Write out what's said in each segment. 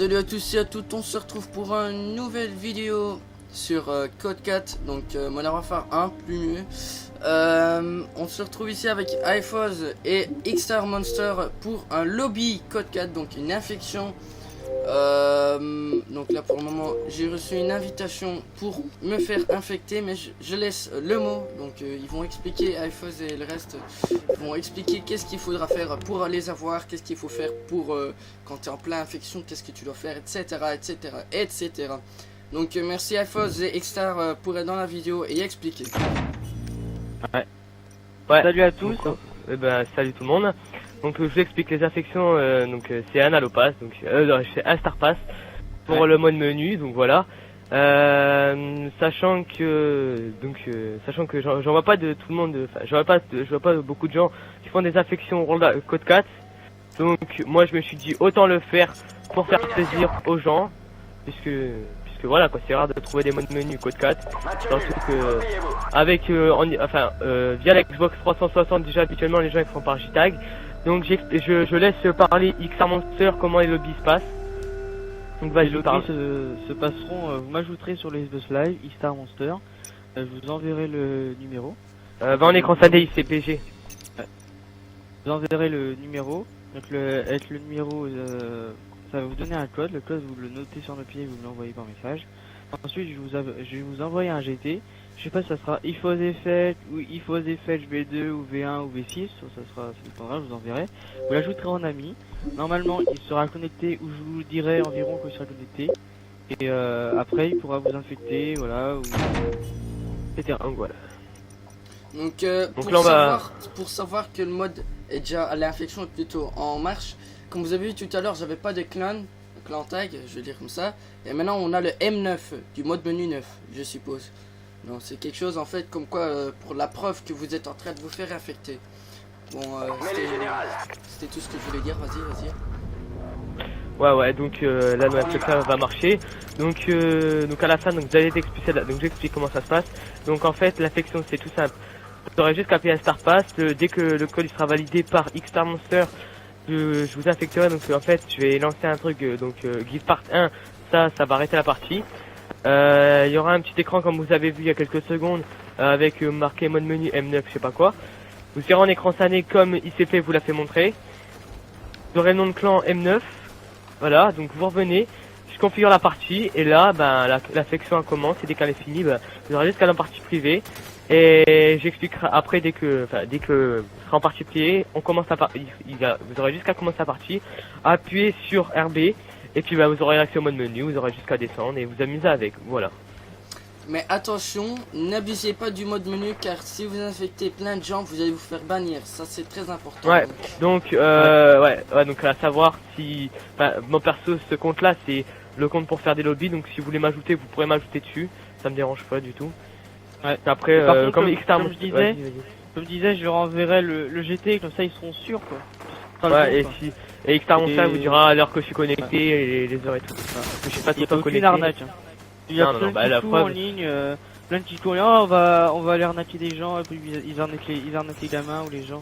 Salut à tous et à toutes, on se retrouve pour une nouvelle vidéo sur Code 4, donc Modern Warfare 1 plus mieux. On se retrouve ici avec iFoz et X-Star Monster pour un lobby Code 4, donc une infection. Donc là pour le moment j'ai reçu une invitation pour me faire infecter, mais je laisse le mot, donc ils vont expliquer, iFoz et le reste vont expliquer qu'est-ce qu'il faudra faire pour les avoir, qu'est-ce qu'il faut faire pour quand tu es en plein infection, qu'est-ce que tu dois faire, etc etc etc. Donc merci iFoz et X-Star pour être dans la vidéo et expliquer. Ouais. Salut à tous. Salut tout le monde. Donc je vous explique les infections. C'est un Allopass, donc c'est un Star Pass pour le mode menu. Donc voilà. Sachant que j'en vois pas de tout le monde. Enfin, je vois pas beaucoup de gens qui font des infections code 4. Donc moi je me suis dit autant le faire pour faire plaisir aux gens, puisque voilà quoi, c'est rare de trouver des modes menu code 4. Surtout que avec via la Xbox 360 déjà habituellement les gens ils font par JTAG. Donc je laisse parler X-Star Monster comment les lobbies se passent. Donc vas-y, Les lobbies se passeront, vous m'ajouterez sur les Xbox Live X-Star Monster, je vous enverrai le numéro. En écran scindé ICPG. Je vous enverrai le numéro, donc avec le numéro, ça va vous donner un code, le code vous le notez sur le pied et vous me l'envoyez par message. Ensuite je vais vous envoyer un GT. Je sais pas si ça sera iFoz Effect ou iFoz Effect V2 ou V1 ou V6, ça dépendra, je vous enverrai. Vous l'ajouterez en ami. Normalement il sera connecté, ou je vous dirai environ quand il sera connecté. Et après il pourra vous infecter, voilà, ou etc. Voilà. Donc, pour savoir que le mode est déjà, l'infection est plutôt en marche. Comme vous avez vu tout à l'heure, j'avais pas de clan tag, je vais dire comme ça. Et maintenant on a le M9 du mode menu 9, je suppose. Non, c'est quelque chose en fait comme quoi pour la preuve que vous êtes en train de vous faire infecter. Bon, c'était tout ce que je voulais dire. Vas-y. Ouais, donc là ça va marcher. Donc à la fin, donc vous allez être expulsé. Donc j'explique comment ça se passe. Donc en fait, l'infection c'est tout simple. Vous aurez juste qu'à payer un Star Pass. Dès que le code il sera validé par X-Star Monster, je vous infecterai. Donc en fait, je vais lancer un truc. Give Part 1, ça va arrêter la partie. Il y aura un petit écran comme vous avez vu il y a quelques secondes avec marqué mode menu M9 je sais pas quoi. Vous irez en écran scanné comme ICP vous l'a fait montrer. Vous aurez le nom de clan M9. Voilà, donc vous revenez, je configure la partie et là l'affection commence et dès qu'elle est finie, vous aurez jusqu'à la partie privée et j'expliquerai après dès que vous serez en partie privée, on commence vous aurez jusqu'à commencer la partie, appuyez sur RB. Et puis vous aurez accès au mode menu, vous aurez jusqu'à descendre et vous amuser avec, voilà. Mais attention, n'abusez pas du mode menu car si vous infectez plein de gens, vous allez vous faire bannir, ça c'est très important. Ouais, donc à savoir si, mon perso ce compte là c'est le compte pour faire des lobbies, donc si vous voulez m'ajouter vous pourrez m'ajouter dessus, ça me dérange pas du tout. Ouais. Après contre, comme je disais, je leur enverrai le GT, comme ça ils seront sûrs quoi. Ouais, et X-Star Monster vous dira à l'heure que je suis connecté et les heures et tout. Je sais pas si pas connecté. Arnaque. Il y a plein de tutos en ligne, plein de tutos. On va aller arnaquer des gens, et puis ils arnaquent les gamins ou les gens.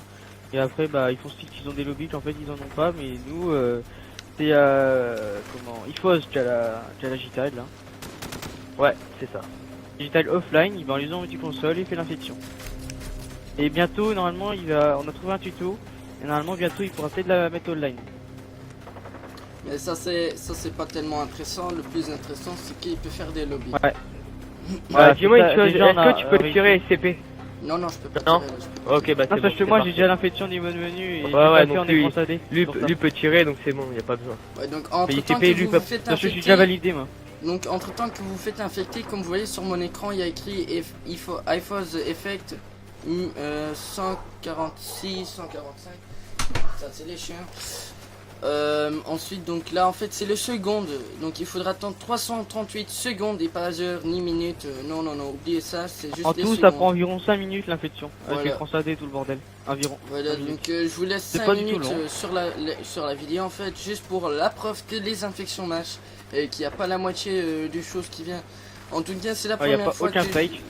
Et après ils font style qu'ils ont des lobbies qu'en fait ils en ont pas, mais nous c'est iFoz qui a la G-Tag là. Ouais, c'est ça. G-Tag offline, il va en les en multi-console et il fait l'infection. Et bientôt normalement on a trouvé un tuto. Et normalement bientôt il pourra peut-être la mettre online. Mais ça c'est pas tellement intéressant, le plus intéressant c'est qu'il peut faire des lobbies. Ouais. Dis-moi une chose, est-ce que tu peux tirer SCP? Non, je peux pas non tirer. Ok, c'est parce bon, que moi j'ai déjà l'infection du mode menu et donc lui peut tirer donc c'est bon, y a pas besoin. Ouais, donc entre temps ICP, que vous faites je suis infecter, déjà validé moi. Donc entre temps que vous faites infecter, comme vous voyez sur mon écran, il y a écrit iFoz Effect 146, 145. Ça c'est les chiens. Ensuite donc là en fait c'est le seconde, donc il faudra attendre 338 secondes et pas heures ni minutes. Non oubliez ça, c'est juste en les tout secondes. ça prend environ 5 minutes l'infection avec voilà. l'écran SAD et tout le bordel environ. Voilà, donc je vous laisse 5 minutes sur la vidéo en fait, juste pour la preuve que les infections marchent et qu'il n'y a pas la moitié des choses qui vient. En tout cas c'est la première fois aucun fake.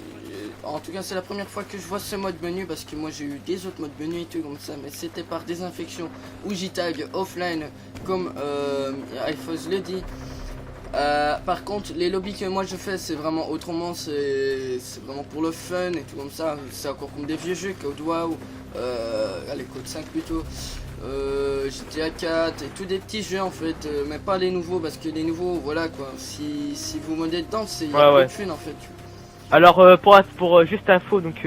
En tout cas, c'est la première fois que je vois ce mode menu parce que moi j'ai eu des autres modes menu et tout comme ça, mais c'était par désinfection ou JTAG offline, comme iFoz le dit. Par contre, les lobbies que moi je fais, c'est vraiment autrement, c'est vraiment pour le fun et tout comme ça. C'est encore comme des vieux jeux, Code WoW, allez, Code 5 plutôt, GTA 4 et tous des petits jeux en fait, mais pas les nouveaux parce que les nouveaux, voilà quoi. Si vous modez dedans, c'est Ouais. de fun en fait. Alors pour juste info, donc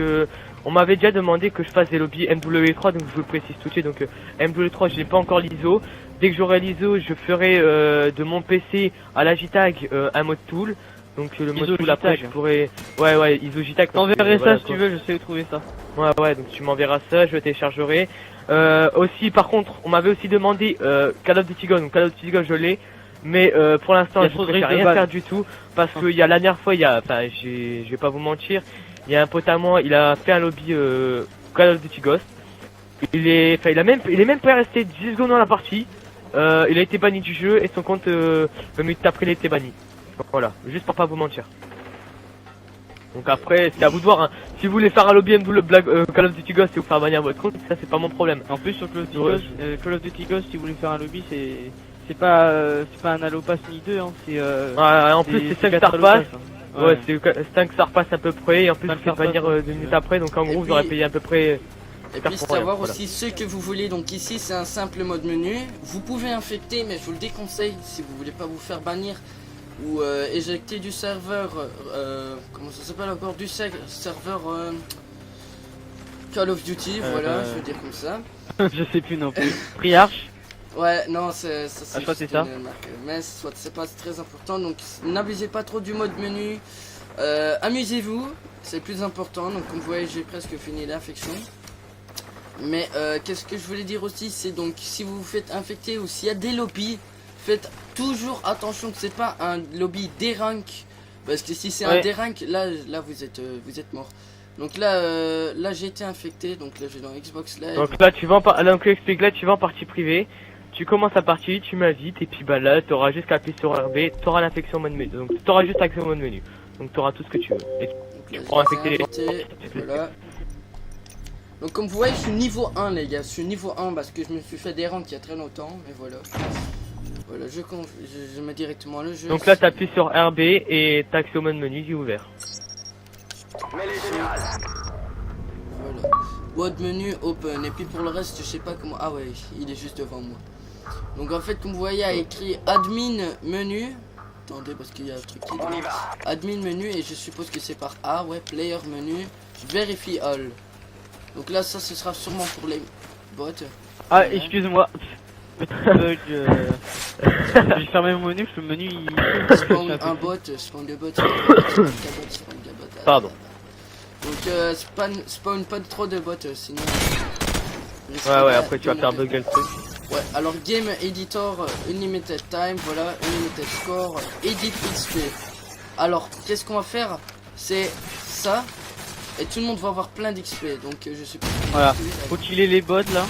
on m'avait déjà demandé que je fasse des lobbies MW3, donc je vous le précise tout de suite. Donc MW3, je n'ai pas encore l'ISO. Dès que j'aurai l'ISO, je ferai de mon PC à la JTAG un mode tool. Donc le mode ISO tool après je JTAG. pourrais, ouais ISO JTAG. T'enverrai Voilà, ça si tu veux, je sais où trouver ça. Ouais, donc tu m'enverras ça, je le téléchargerai. Aussi, par contre, on m'avait aussi demandé Call of Duty Ghost, donc Call of Duty Ghost je l'ai. Mais pour l'instant, Il y a je trop de préfère risques de rien balles. faire du tout parce qu'il y a la dernière fois, enfin, je vais pas vous mentir, il y a un pote à moi, il a fait un lobby Call of Duty Ghost. Il est même pas resté 10 secondes dans la partie. Il a été banni du jeu et son compte, le minute après, il a été banni. Donc, voilà, juste pour pas vous mentir. Donc après, c'est à vous de voir. Hein. Si vous voulez faire un lobby Call of Duty Ghost et vous faire bannir votre compte, ça c'est pas mon problème. En plus sur Call of Duty Ouais. Ghost, Call of Duty Ghost, si vous voulez faire un lobby, c'est pas un Halo Pass ni 2, hein, c'est En plus, c'est 5 4 Star Halo Pass. Pass, hein. Ouais, c'est 5 Star Pass à peu près, et en plus Cinq vous faites Star bannir Pass, 2 minutes après, donc en Et gros puis- vous aurez payé à peu près. Et Faire puis pour rien, savoir voilà. aussi ce que vous voulez. Donc ici c'est un simple mode menu. Vous pouvez infecter, mais je vous le déconseille si vous voulez pas vous faire bannir ou éjecter du serveur. Comment ça s'appelle encore, du serveur Call of Duty. Voilà, je veux dire comme ça. Je sais plus non plus. Priarch. Ouais, non, ça Ah, je crois que c'est juste ça. une marque. Mais soit c'est pas très important. Donc n'abusez pas trop du mode menu. Amusez-vous, c'est le plus important. Donc comme vous voyez, j'ai presque fini l'infection. Mais qu'est-ce que je voulais dire aussi, c'est donc si vous vous faites infecter ou s'il y a des lobbies, faites toujours attention que c'est pas un lobby D-rank, parce que si c'est un Ouais. D-rank, là vous êtes mort. Donc là j'ai été infecté, donc là je vais dans Xbox Live. Donc là tu vas donc explique là tu vas en partie privée, tu commences la partie, tu m'invites et puis bah là t'auras juste qu'à appuyer sur RB, t'auras l'infection mode menu, donc t'auras juste accès au mode menu, donc t'auras tout ce que tu veux. Et Donc là, tu pourras j'ai infecter les été voilà. Donc comme vous voyez, je suis niveau 1 les gars, je suis niveau 1 parce que je me suis fait des ranks il y a très longtemps, mais voilà. Voilà, je mets directement le jeu. Donc là t'appuies sur RB et t'as accès au mode menu qui est ouvert. Voilà. Mode menu open. Et puis pour le reste, je sais pas comment. Ah ouais, il est juste devant moi. Donc en fait, comme vous voyez, il y a écrit admin menu. Attendez, parce qu'il y a un truc qui est admin menu et je suppose que c'est par A. Ouais, player menu. Verify all. Donc là, ça ce sera sûrement pour les bots. Ah, excuse-moi. Petit bug. J'ai fermé mon menu, parce que le menu il. Spawn un bot, spawn de bot, spawn gabot. Pardon. Donc spawn pas trop de bots, sinon. Ouais, après tu vas faire bugger le truc. Ouais, alors Game Editor, Unlimited Time, voilà, Unlimited Score, Edit XP. Alors, qu'est-ce qu'on va faire? C'est ça, et tout le monde va avoir plein d'XP, donc je sais pas. Voilà. Faut killer les bots là.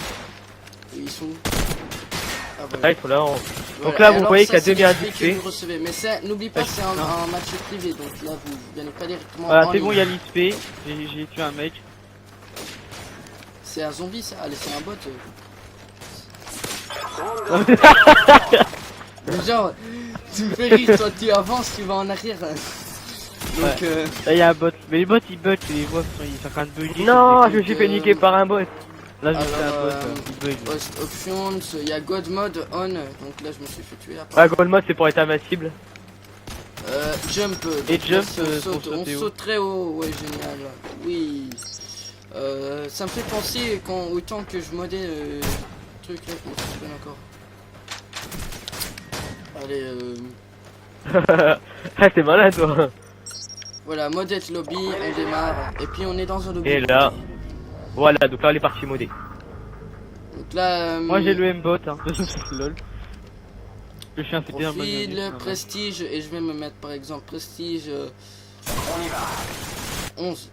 Ils sont où? Ah, Là voilà. il faut là. Voilà. Donc là Et vous alors, voyez ça, qu'il y a 2 milliards c'est l'XP que d'XP. vous recevez, mais ça, n'oublie pas, c'est un match privé, donc là vous gagnez pas directement. Voilà, en c'est bon, il ligne. y a l'XP. J'ai tué un mec. C'est un zombie ça, allez, c'est un bot. Genre, tu me fais rire, toi tu avances, tu vas en arrière. Donc, Là, il y a un bot. Mais les bots ils bug, tu les vois, ils sont en train de bugger. Non, c'est je me suis fait niquer par un bot. Là, j'ai fait un Alors, bot, il bug. Host options, il y a God mode on, donc là je me suis fait tuer après. Ouais, gold mode c'est pour être invincible. Jump, Et donc jump, là, si on pour saute, on sauter haut. saute très haut, ouais génial. Oui. Ça me fait penser quand autant que je modais truc là, comment ça s'appelle encore. Allez, Ah c'est malin toi. voilà, modette lobby, on démarre, et puis on est dans un lobby. Et là. Voilà, donc là les parties modées. Donc là, Moi j'ai le M-bot, hein. Lol. Le chien c'était un bon profil, menu. prestige, et je vais me mettre par exemple prestige 11.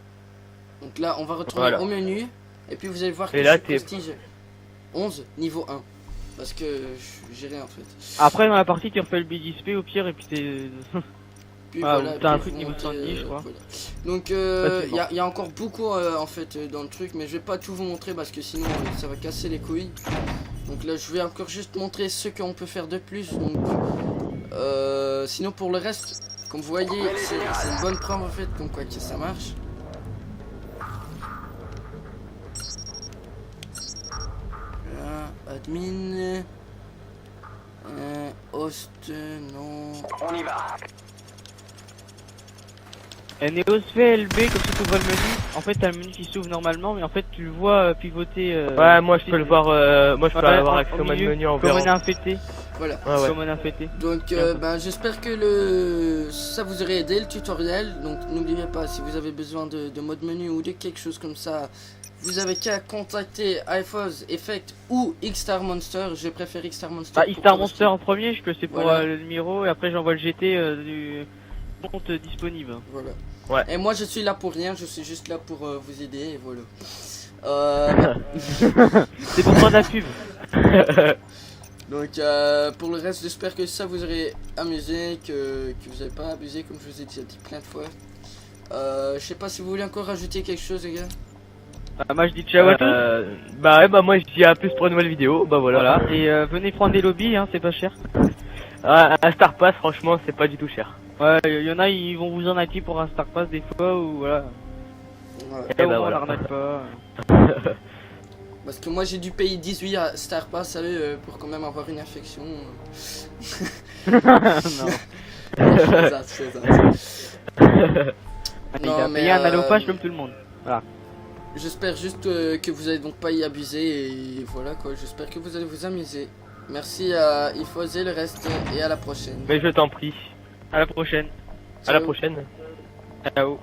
Donc là on va retourner Voilà. au menu, et puis vous allez voir que Et là, je suis t'es- prestige 11 niveau 1. Parce que j'ai rien en fait. Après dans la partie tu refais le big XP au pire et puis t'es. Puis Ah, voilà, t'as un puis truc vous niveau montez, 70, je crois. voilà. Donc Facilement. il y a encore beaucoup en fait dans le truc, mais je vais pas tout vous montrer parce que sinon ça va casser les couilles. Donc là je vais encore juste montrer ce qu'on peut faire de plus. Donc sinon pour le reste, comme vous voyez, c'est une bonne preuve en fait comme quoi que ça marche. Voilà, admin, host, non. On y va. Neos fait LB comme ça tu vois le menu. En fait t'as le menu qui s'ouvre normalement, mais en fait tu le vois pivoter. Ouais, moi je peux le voir, moi je peux Ouais, avoir au accès au milieu, menu en comme verrant. un infecté. Voilà. Ouais, ouais. Comme un infecté. Donc ben, j'espère que ça vous aurait aidé le tutoriel. Donc n'oubliez pas, si vous avez besoin de mode menu ou de quelque chose comme ça, vous avez qu'à contacter iFoz, Effect ou X-Star Monster. Je préfère X-Star Monster. Ah, Pourquoi Star parce Monster en premier, je que c'est pour Voilà. le numéro, et après j'envoie le GT du compte disponible. Voilà. Ouais. Et moi je suis là pour rien, je suis juste là pour vous aider et voilà. C'est pour prendre la pub. Donc pour le reste, j'espère que ça vous aurait amusé, que vous n'avez pas abusé comme je vous ai dit plein de fois. Je sais pas si vous voulez encore rajouter quelque chose les gars. Moi je dis ciao à tous. Bah ouais, bah moi je dis à plus pour une nouvelle vidéo, bah voilà. Voilà. Et venez prendre des lobbies, hein, c'est pas cher. Un Star Pass, franchement, c'est pas du tout cher. Ouais, il y en a, ils vont vous en acquis pour un Star Pass des fois, ou voilà. Ouais. Et Là, bah on voilà. l'arnaque pas. Parce que moi j'ai dû payer 18 à Star Pass pour quand même avoir une infection. Non. Je plaisante. Il Non, a mais, payé un allophage comme tout le monde. J'espère juste que vous allez donc pas y abuser et voilà quoi, j'espère que vous allez vous amuser. Merci à Ifoz et le reste et à la prochaine. Mais je t'en prie. À la prochaine. À la Ciao. prochaine. Ciao.